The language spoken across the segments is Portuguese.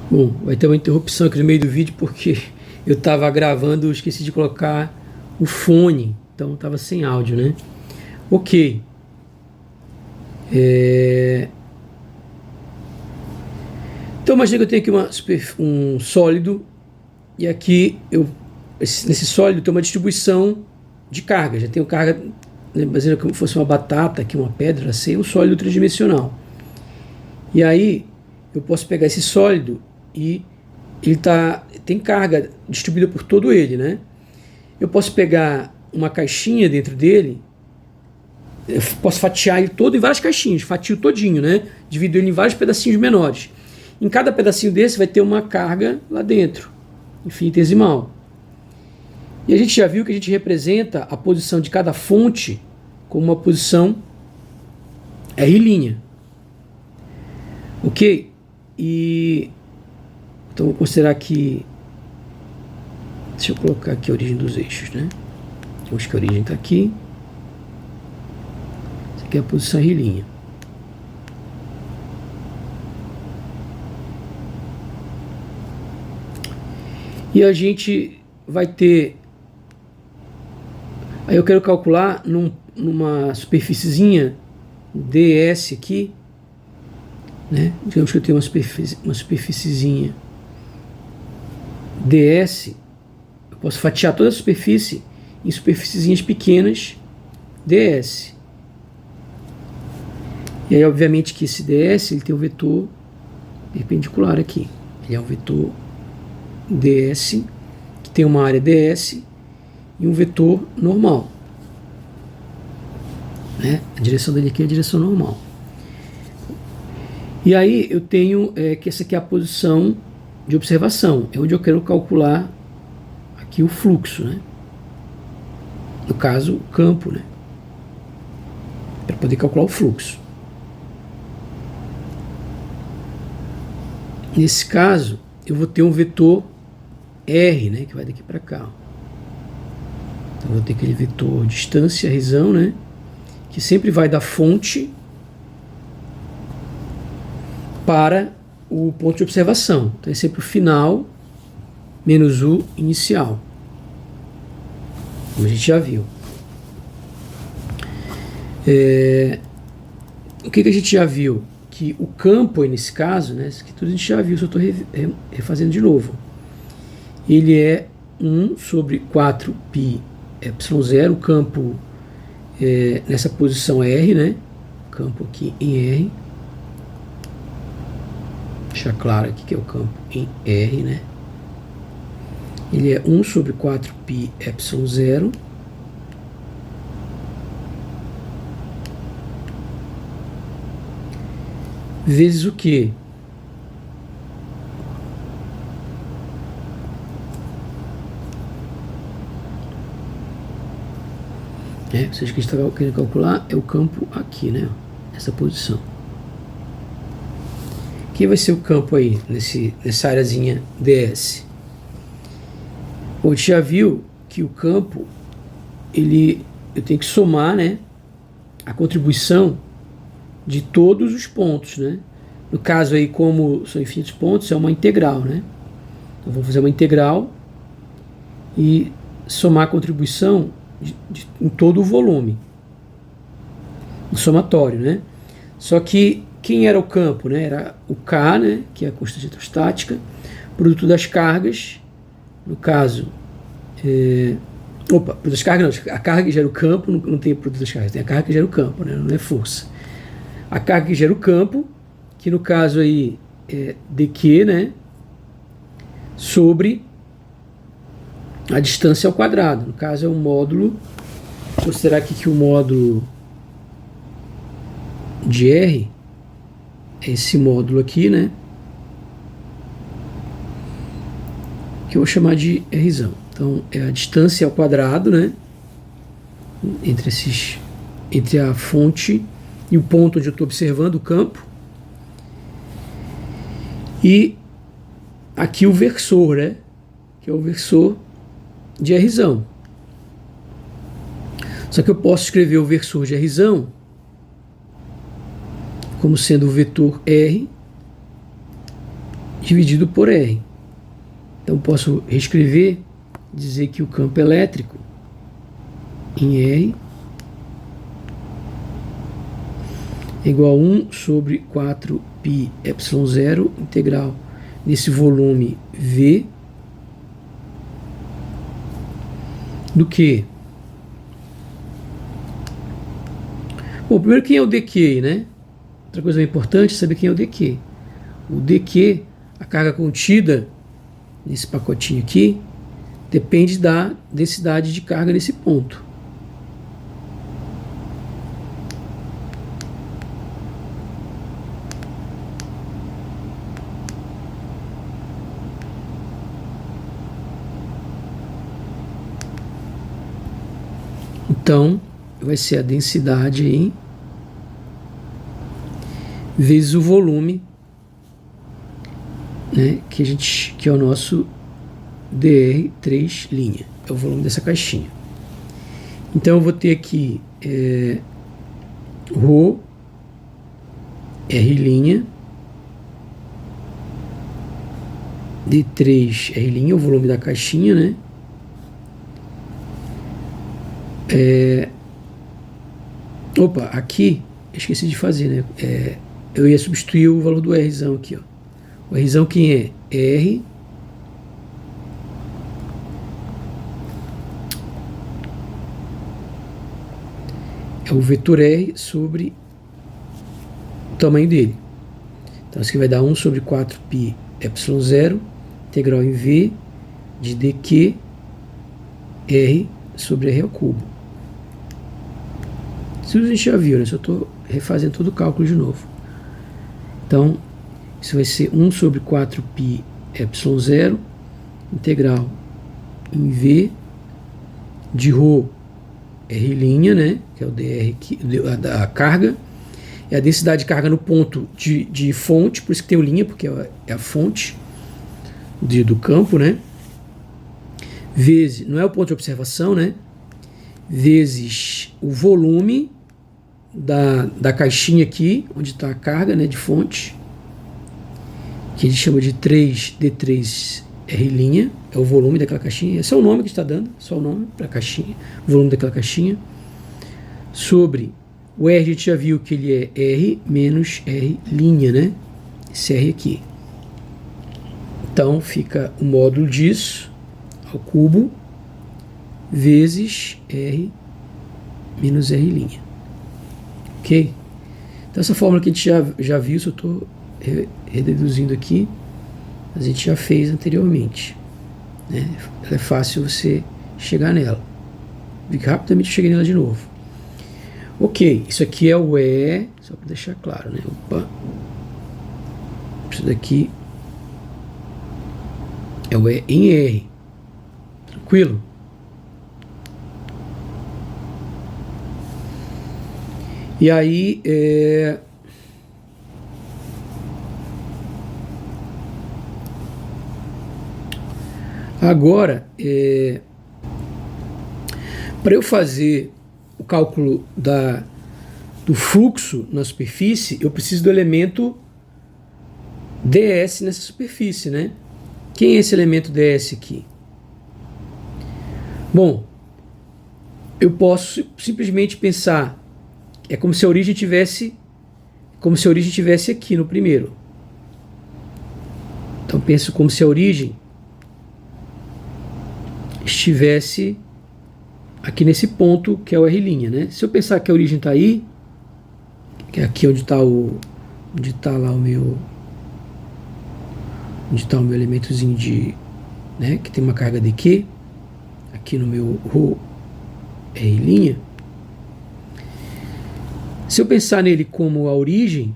Bom, vai ter uma interrupção aqui no meio do vídeo porque eu estava gravando, esqueci de colocar o fone, então estava sem áudio, né? Ok. Então imagina que eu tenho aqui um sólido e aqui nesse sólido tem uma distribuição de carga. Já tenho carga, né, imagina como se fosse uma batata, aqui uma pedra, assim, um sólido tridimensional. E aí eu posso pegar esse sólido e ele tem carga distribuída por todo ele, né? Eu posso pegar uma caixinha dentro dele, eu posso fatiar ele todo em várias caixinhas, fatio todinho, né? Divido ele em vários pedacinhos menores. Em cada pedacinho desse vai ter uma carga lá dentro, infinitesimal. E a gente já viu que a gente representa a posição de cada fonte como uma posição R'. Ok? Então vou considerar que... Deixa eu colocar aqui a origem dos eixos, né? Acho que a origem está aqui. Essa aqui é a posição R'. E a gente vai ter... Aí eu quero calcular numa superfíciezinha ds aqui, né? Digamos que eu tenho uma superfíciezinha ds. Eu posso fatiar toda a superfície em superfíciezinhas pequenas ds. E aí, obviamente, que esse ds ele tem um vetor perpendicular aqui. Ele é um vetor ds, que tem uma área ds e um vetor normal, né? A direção dele aqui é a direção normal. E aí eu tenho que essa aqui é a posição de observação, é onde eu quero calcular aqui o fluxo, né? No caso, o campo, né? Para poder calcular o fluxo. Nesse caso, eu vou ter um vetor R, né? Que vai daqui para cá. Então, eu vou ter aquele vetor distância, razão, né? Que sempre vai da fonte para o ponto de observação. Então, é sempre o final menos o inicial, como a gente já viu. O que a gente já viu? Que o campo, aí nesse caso, né? Isso aqui tudo a gente já viu, só estou refazendo de novo. Ele é 1 sobre 4π ε0, o campo nessa posição R, né? Campo aqui em R. Deixar claro aqui que é o campo em R, né? Ele é 1 sobre 4π ε0 vezes o quê? Ou seja, o que a gente está querendo calcular é o campo aqui, né? Essa posição. Quem vai ser o campo aí nessa areazinha ds? Bom, a gente já viu que o campo, eu tenho que somar, né, a contribuição de todos os pontos, né? No caso aí, como são infinitos pontos, é uma integral, né? Então, vou fazer uma integral e somar a contribuição em todo o volume, no somatório, né? Só que quem era o campo, né? Era o K, né? Que é a constante eletrostática, produto das cargas, no caso, produto das cargas não, a carga que gera o campo não tem produto das cargas, tem a carga que gera o campo, né? Não é força. A carga que gera o campo, que no caso aí é dq, né? Sobre a distância ao quadrado. No caso é um módulo. Vou considerar aqui que o módulo de R é esse módulo aqui, né? Que eu vou chamar de R. Então é a distância ao quadrado, né? Entre a fonte e o ponto onde eu estou observando o campo. E aqui o versor, né? Que é o versor de R. Só que eu posso escrever o versor de R como sendo o vetor R dividido por R. Então posso reescrever, dizer que o campo elétrico em R é igual a 1 sobre 4π ε0 integral nesse volume V do que? Bom, primeiro quem é o dQ, né? Outra coisa importante é saber quem é o dQ. O dQ, a carga contida nesse pacotinho aqui, depende da densidade de carga nesse ponto. Então, vai ser a densidade aí vezes o volume, né, que é o nosso dr3', é o volume dessa caixinha. Então eu vou ter aqui ρ R' d3R', o volume da caixinha, né? Opa, aqui eu esqueci de fazer, né? Eu ia substituir o valor do Rzão aqui, ó. O Rzão quem é? R é o vetor R sobre o tamanho dele. Então isso aqui vai dar 1 sobre 4π ε0 integral em V de dq R sobre R ao cubo. Isso a gente já viu, né? Só estou refazendo todo o cálculo de novo. Então, isso vai ser 1 sobre 4π ε0 integral em V de ρ R', né? Que é o dr, a carga. É a densidade de carga no ponto de fonte, por isso que tem o linha, porque é a fonte do campo, né? Vezes, não é o ponto de observação, né? Vezes o volume da caixinha aqui, onde está a carga, né, de fonte, que a gente chama de 3d3R', é o volume daquela caixinha. Esse é o nome que está dando, só o nome para a caixinha, o volume daquela caixinha, sobre o R. A gente já viu que ele é R menos R', né? Esse R aqui. Então fica o módulo disso ao cubo vezes R menos R'. Ok? Então essa fórmula que a gente já viu, só estou rededuzindo aqui, a gente já fez anteriormente, né? Ela é fácil você chegar nela. Rapidamente eu cheguei nela de novo. Ok, isso aqui é o E, só para deixar claro, né? Opa. Isso daqui é o E em R. Tranquilo? E aí, agora, para eu fazer o cálculo do fluxo na superfície, eu preciso do elemento ds nessa superfície, né? Quem é esse elemento ds aqui? Bom, eu posso simplesmente pensar, é como se a origem tivesse aqui no primeiro. Então penso como se a origem estivesse aqui nesse ponto que é o R', né? Se eu pensar que a origem está aí, que é aqui onde está o meu elementozinho de, né, que tem uma carga de Q, aqui no meu ρ R'. Se eu pensar nele como a origem,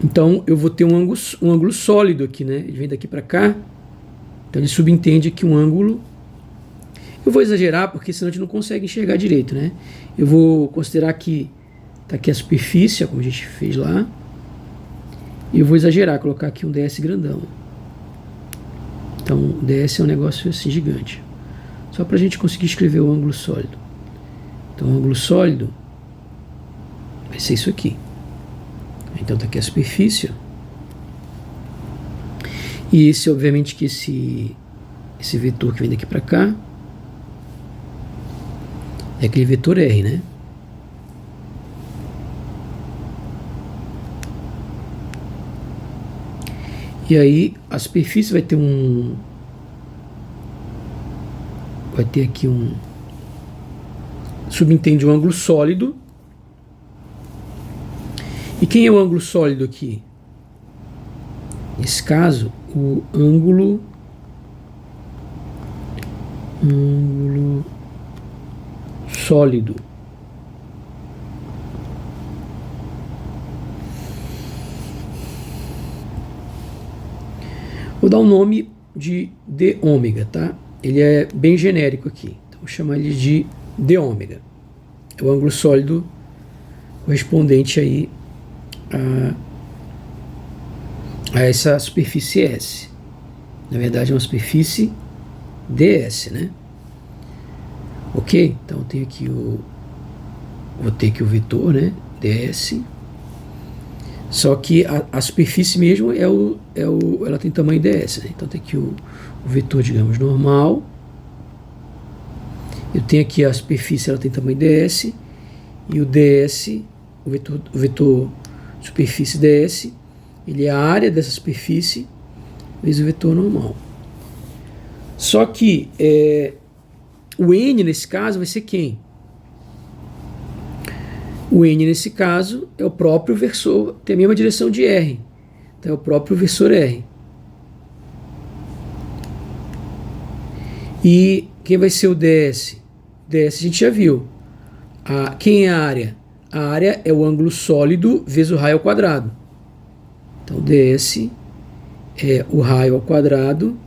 então eu vou ter um ângulo sólido aqui, né? Ele vem daqui para cá, então ele subentende aqui um ângulo. Eu vou exagerar porque senão a gente não consegue enxergar direito, né? Eu vou considerar que está aqui a superfície, como a gente fez lá, e eu vou exagerar, colocar aqui um ds grandão. Então o ds é um negócio assim gigante, só para a gente conseguir escrever o ângulo sólido. Então o ângulo sólido vai ser isso aqui. Então está aqui a superfície, E esse, obviamente, que esse vetor que vem daqui para cá é aquele vetor R, né? E aí a superfície vai ter aqui subentende um ângulo sólido. E quem é o ângulo sólido aqui? Nesse caso, o ângulo sólido. Vou dar um nome de d ômega, tá? Ele é bem genérico aqui. Então vou chamar ele de d ômega. É o ângulo sólido correspondente aí a essa superfície S. Na verdade é uma superfície ds, né? Ok? Então eu tenho aqui vou ter aqui o vetor, né? ds. Só que a superfície mesmo ela tem tamanho ds, né? Então tem aqui o vetor, digamos, normal. Eu tenho aqui a superfície, ela tem tamanho ds, e o ds, o vetor superfície ds, ele é a área dessa superfície vezes o vetor normal. Só que o n nesse caso vai ser quem? O n nesse caso é o próprio versor, tem a mesma direção de R. Então é o próprio versor R. E quem vai ser o ds? ds a gente já viu. Quem é a área? A área é o ângulo sólido vezes o raio ao quadrado. Então ds é o raio ao quadrado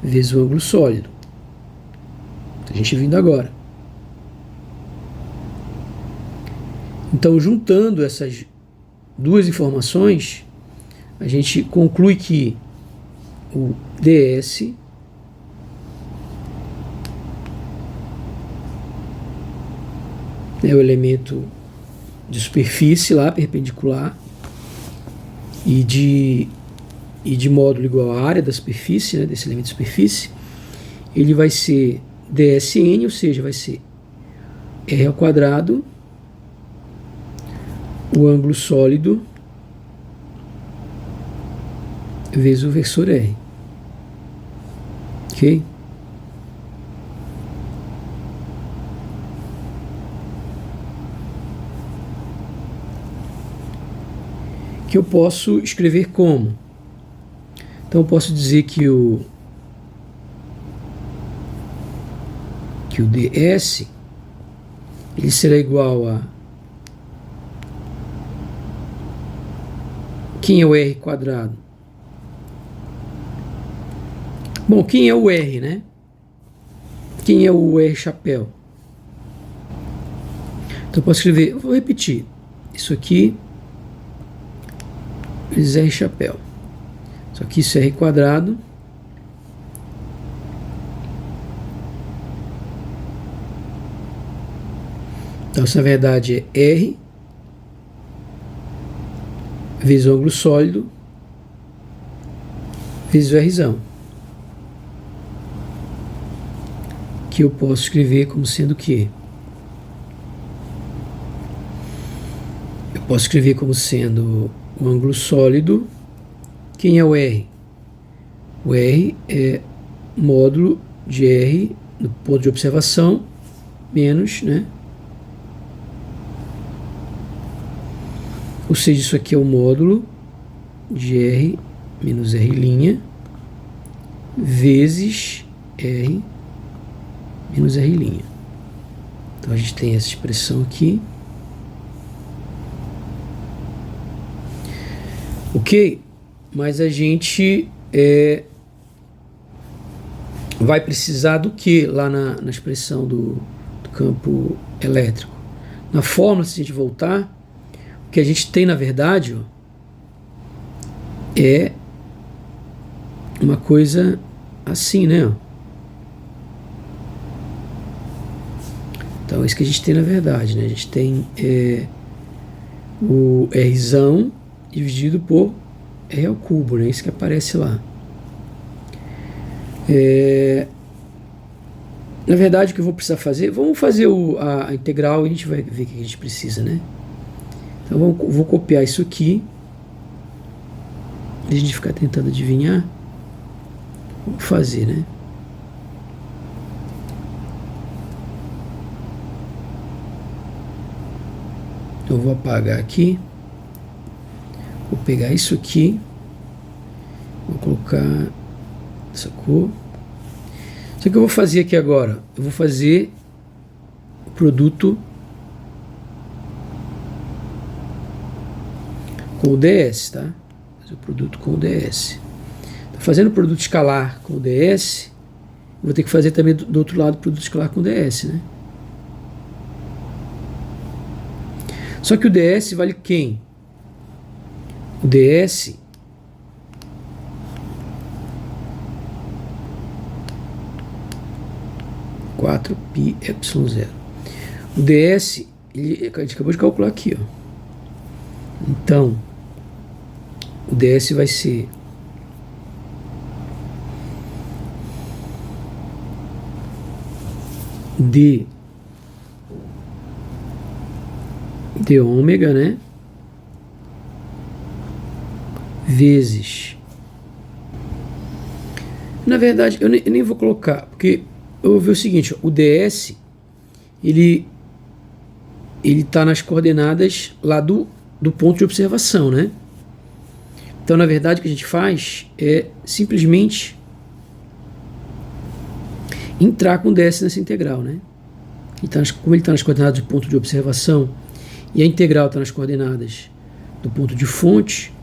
vezes o ângulo sólido. A gente vindo agora. Então, juntando essas duas informações, a gente conclui que o ds é o elemento de superfície lá, perpendicular, e de módulo igual à área da superfície, né, desse elemento de superfície, ele vai ser dsn, ou seja, vai ser r ao quadrado, o ângulo sólido, vezes o versor R. Ok? Que eu posso escrever como? Então eu posso dizer que o ds ele será igual a quem é o R quadrado? Bom, quem é o R, né? Quem é o R chapéu? Então eu posso escrever, eu vou repetir isso aqui vezes R chapéu. Só que isso é R quadrado então isso na verdade é R vezes o ângulo sólido vezes o Rzão, que eu posso escrever como sendo o quê? Eu posso escrever como sendo o ângulo sólido. Quem é o R? O R é módulo de R no ponto de observação menos, né? Ou seja, isso aqui é o módulo de R menos R' vezes R menos R'. Então a gente tem essa expressão aqui. Ok? Mas a gente vai precisar do que lá na expressão do campo elétrico? Na fórmula, se a gente voltar, o que a gente tem na verdade é uma coisa assim, né? Então é isso que a gente tem na verdade, né? A gente tem o Rzão dividido por R ao cubo, né? Isso que aparece lá. Na verdade, o que eu vou precisar fazer, vamos fazer a integral e a gente vai ver o que a gente precisa, né? Então vou copiar isso aqui. A gente ficar tentando adivinhar. Vou fazer, né? Eu vou apagar aqui. Vou pegar isso aqui. Vou colocar essa cor. Só que eu vou fazer aqui agora. Eu vou fazer o produto com o ds, tá? Fazer o produto com o ds. Tô fazendo o produto escalar com o ds. Vou ter que fazer também do outro lado o produto escalar com o ds, né? Só que o ds vale quem? O ds π0. O ds, a gente acabou de calcular aqui, ó. Então, o ds vai ser d ômega, né? Vezes. Na verdade, eu nem vou colocar, porque eu vou ver o seguinte, ó, o ds, ele está nas coordenadas lá do ponto de observação, né? Então, na verdade, o que a gente faz é simplesmente entrar com o ds nessa integral, né? Como ele está nas coordenadas do ponto de observação e a integral está nas coordenadas do ponto de fonte,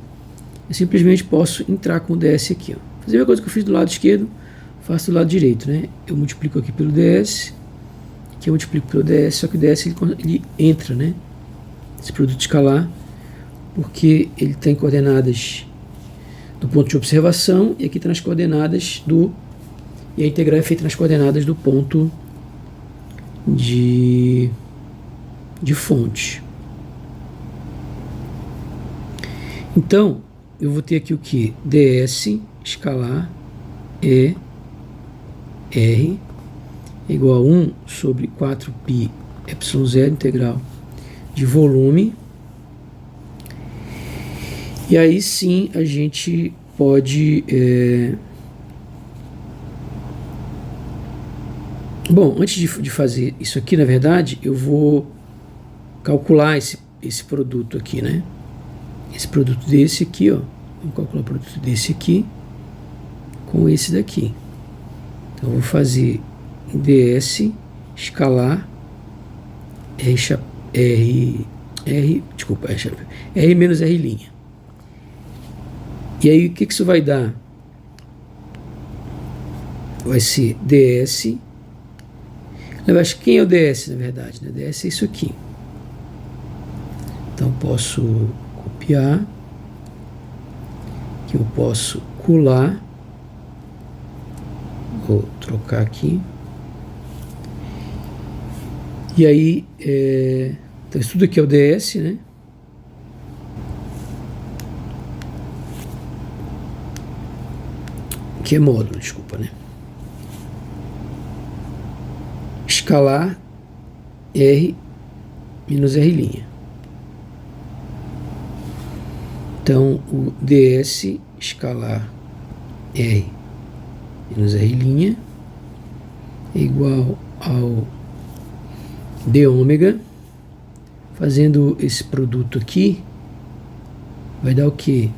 eu simplesmente posso entrar com o ds aqui, ó. Fazer a mesma coisa que eu fiz do lado esquerdo, faço do lado direito, né? Eu multiplico aqui pelo ds, aqui eu multiplico pelo ds, só que o ds ele entra, né? Esse produto escalar, porque ele está em coordenadas do ponto de observação e aqui está nas coordenadas e a integral é feita nas coordenadas do ponto de fonte. Então, eu vou ter aqui o que? ds escalar é R igual a 1 sobre 4π ε0 integral de volume. E aí sim a gente pode... Bom, antes de fazer isso aqui, na verdade, eu vou calcular esse produto aqui, né? Esse produto desse aqui, ó. Vamos calcular o produto desse aqui com esse daqui. Então eu vou fazer ds escalar R menos R'. E aí o que isso vai dar? Vai ser ds. Eu acho que quem é o ds, na verdade, né? ds é isso aqui. Então posso copiar, que eu posso colar, vou trocar aqui, e aí então isso tudo aqui é o ds, né? Que é módulo, desculpa, né? Escalar R menos R'. Então, o ds escalar R menos R' é igual ao d ômega. Fazendo esse produto aqui, vai dar o quê?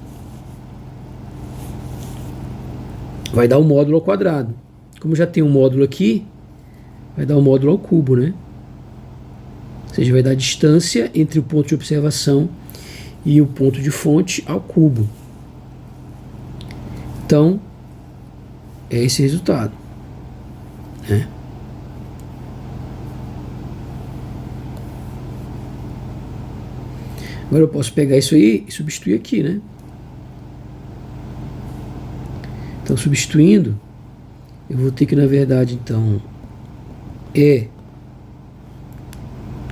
Vai dar o módulo ao quadrado. Como já tem um módulo aqui, vai dar o módulo ao cubo, né? Ou seja, vai dar a distância entre o ponto de observação e o ponto de fonte ao cubo. Então, é esse resultado, né? Agora eu posso pegar isso aí e substituir aqui, né? Então, substituindo, eu vou ter que, na verdade, então,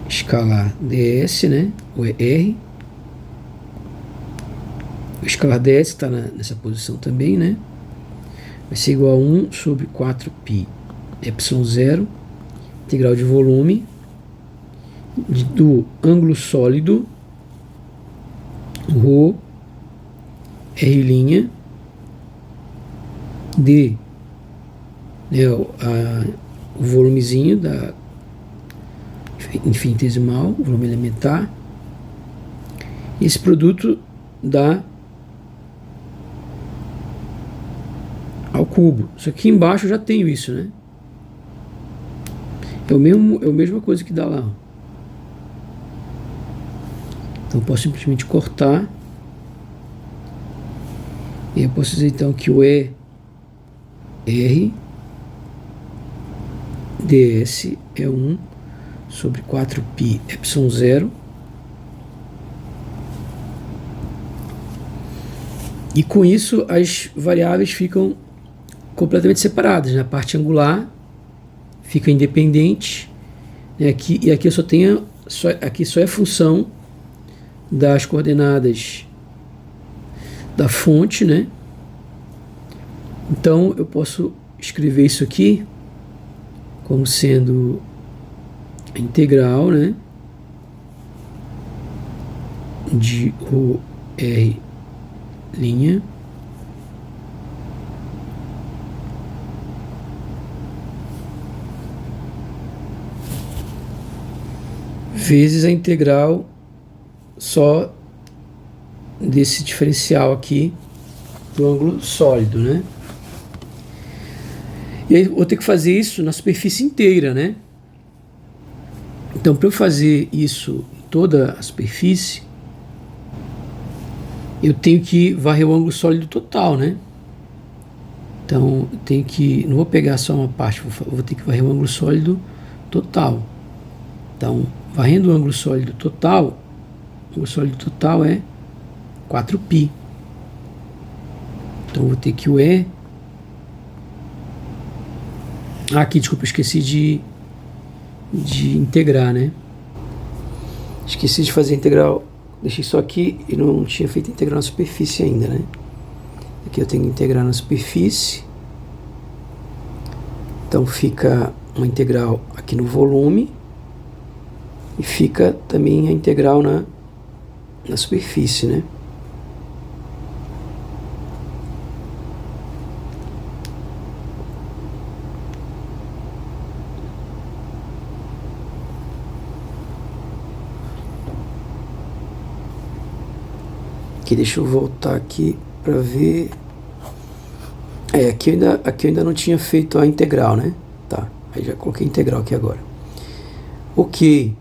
escalar ds, né? Ou é R O escalar ds está nessa posição também, né? Vai ser igual a 1 sobre 4π ε0, integral de volume do ângulo sólido ρ r' de, né, o volumezinho da infinitesimal, volume elementar. Esse produto dá ao cubo. Só que aqui embaixo eu já tenho isso, né? É a mesma coisa que dá lá. Então eu posso simplesmente cortar. E eu posso dizer então que o ER ds é 1 sobre 4π ε0. E com isso as variáveis ficam completamente separadas, né? A parte angular fica independente, né? Aqui eu só tenho aqui só é função das coordenadas da fonte, né? Então eu posso escrever isso aqui como sendo a integral, né, de ρr' vezes a integral só desse diferencial aqui do ângulo sólido, né? E aí eu vou ter que fazer isso na superfície inteira, né? Então, para eu fazer isso em toda a superfície, eu tenho que varrer o ângulo sólido total, né? Então, eu tenho que... Não vou pegar só uma parte, vou ter que varrer o ângulo sólido total. Então, varrendo o ângulo sólido total, o ângulo sólido total é 4π. Então, eu vou ter que o E... Ah, aqui, desculpa, eu esqueci de integrar, né? Esqueci de fazer a integral. Deixei só aqui e não tinha feito a integral na superfície ainda, né? Aqui eu tenho que integrar na superfície. Então fica uma integral aqui no volume. E fica também a integral na superfície, né? Aqui, deixa eu voltar aqui para ver. Aqui eu ainda não tinha feito a integral, né? Tá, aí já coloquei a integral aqui agora. Ok.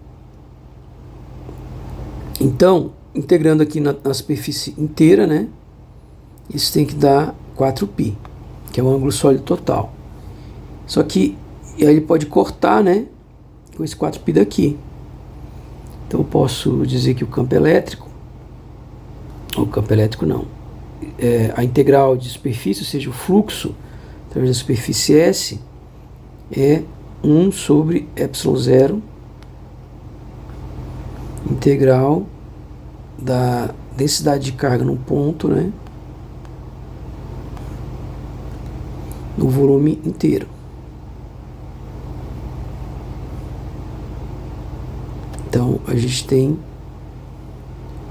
Então, integrando aqui na superfície inteira, né? Isso tem que dar 4π, que é o ângulo sólido total. Só que aí ele pode cortar, né? Com esse 4π daqui. Então eu posso dizer que o campo elétrico não. A integral de superfície, ou seja, o fluxo através da superfície S, é 1 sobre ε0 integral da densidade de carga num ponto, né, no volume inteiro. Então a gente tem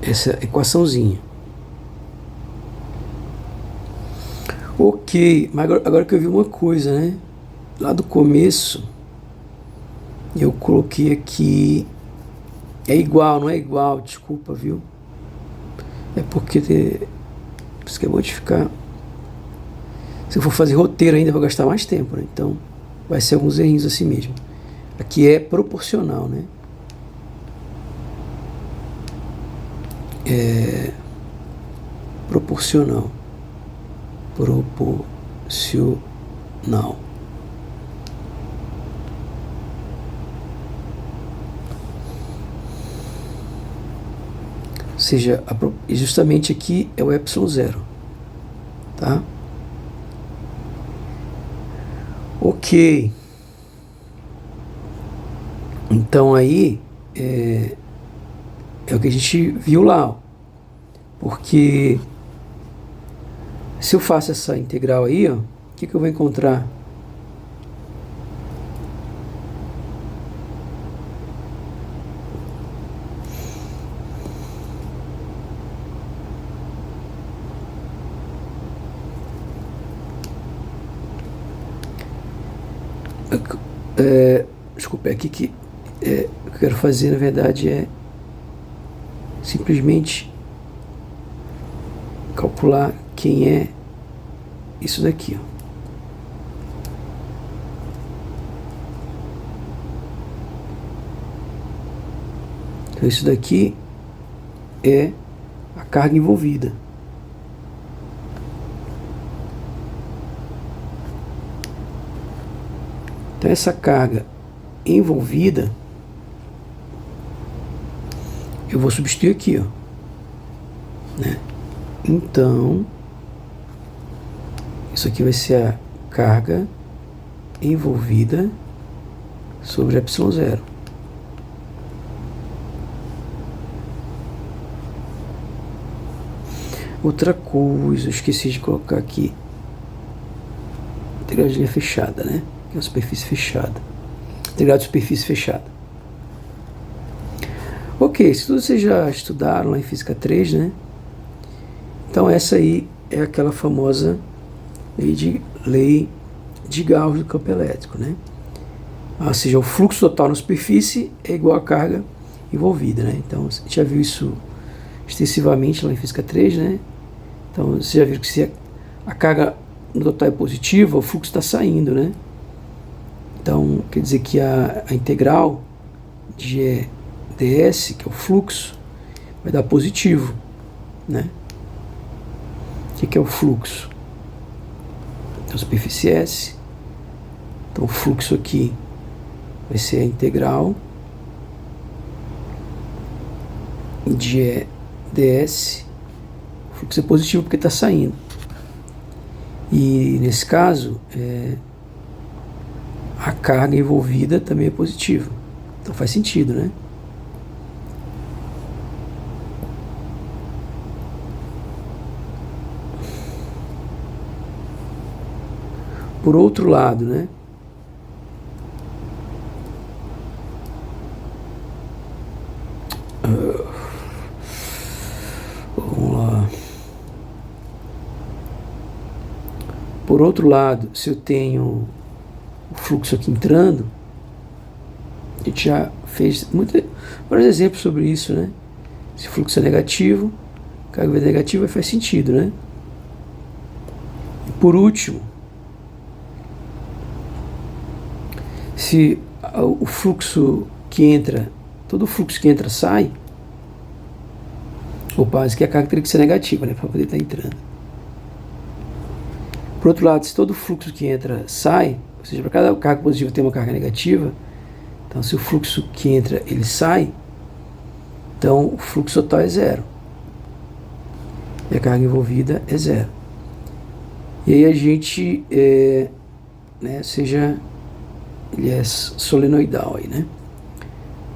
essa equaçãozinha. Ok, mas agora que eu vi uma coisa, né? Lá do começo eu coloquei aqui é igual, não é igual, desculpa, viu? É porque por isso que é bom de ficar. Se eu for fazer roteiro ainda vou gastar mais tempo, né? Então vai ser alguns errinhos assim mesmo. Aqui é proporcional, né? É proporcional. Proporcional. Ou seja, justamente aqui é o ε0, tá? Ok. Então aí é o que a gente viu lá, ó. Porque Se eu faço essa integral aí, ó, o que eu vou encontrar? Desculpa, aqui que o que eu quero fazer, na verdade, é simplesmente calcular quem é isso daqui, ó. Então, isso daqui é a carga envolvida. Então, essa carga envolvida, eu vou substituir aqui, ó, né? Então, isso aqui vai ser a carga envolvida sobre ε0. Outra coisa, eu esqueci de colocar aqui. Integral de linha fechada, né? Que é uma superfície fechada. Integral de superfície fechada. Ok, isso tudo vocês já estudaram lá em Física 3, né? Então essa aí é aquela famosa lei de Gauss do campo elétrico, né? Ou seja, o fluxo total na superfície é igual à carga envolvida, né? Então a gente já viu isso extensivamente lá em Física 3, né? Então você já viu que se a carga no total é positiva, o fluxo está saindo, né? Então quer dizer que a integral de ds, que é o fluxo, vai dar positivo, né? O que é o fluxo? Então, a superfície S. Então, o fluxo aqui vai ser a integral de ds. O fluxo é positivo porque está saindo. E, nesse caso, a carga envolvida também é positiva. Então, faz sentido, né? Por outro lado, né? Vamos lá. Por outro lado, se eu tenho o fluxo aqui entrando, a gente já fez vários exemplos sobre isso, né? Se o fluxo é negativo, carga é negativa, faz sentido, né? E por último, se o fluxo que entra, todo o fluxo que entra sai, isso que a carga teria que ser negativa, né, para poder estar entrando. Por outro lado, se todo o fluxo que entra sai, ou seja, para cada carga positiva tem uma carga negativa, então se o fluxo que entra ele sai, então o fluxo total é zero. E a carga envolvida é zero. E aí a gente, né, seja... ele é solenoidal aí, né?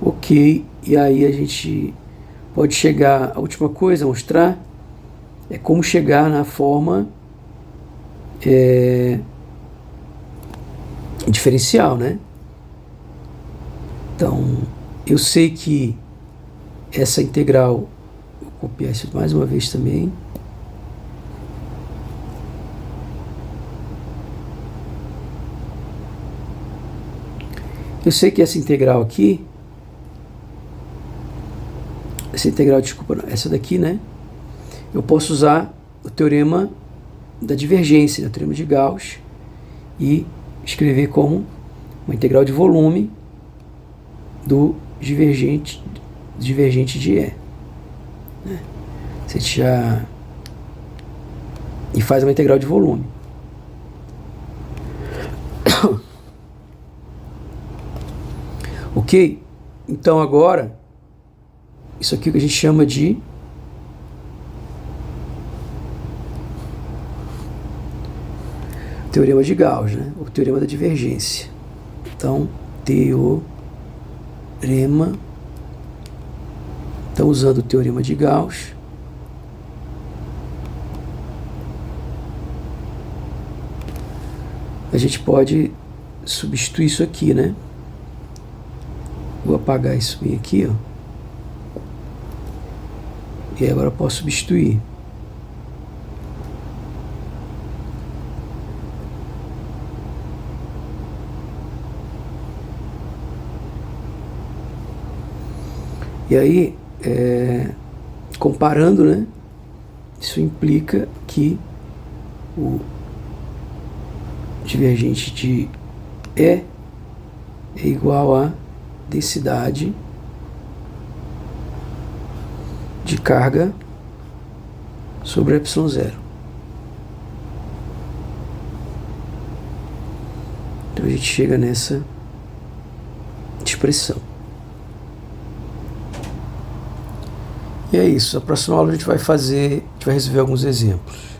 Ok, e aí a gente pode chegar, a última coisa a mostrar é como chegar na forma diferencial, né? Então, eu sei que essa integral, vou copiar isso mais uma vez também. Eu sei que essa integral aqui, desculpa, não, essa daqui, né? Eu posso usar o teorema da divergência, né, o teorema de Gauss, e escrever como uma integral de volume do divergente de E. Né? Você já... e faz uma integral de volume. Ok? Então agora, isso aqui é o que a gente chama de teorema de Gauss, né? O teorema da divergência. Então, usando o teorema de Gauss, a gente pode substituir isso aqui, né? Vou apagar isso bem aqui, ó. E agora eu posso substituir. E aí, comparando, né? Isso implica que o divergente de E é igual a densidade de carga sobre ε0. Então a gente chega nessa expressão. E é isso. Na próxima aula a gente vai resolver alguns exemplos.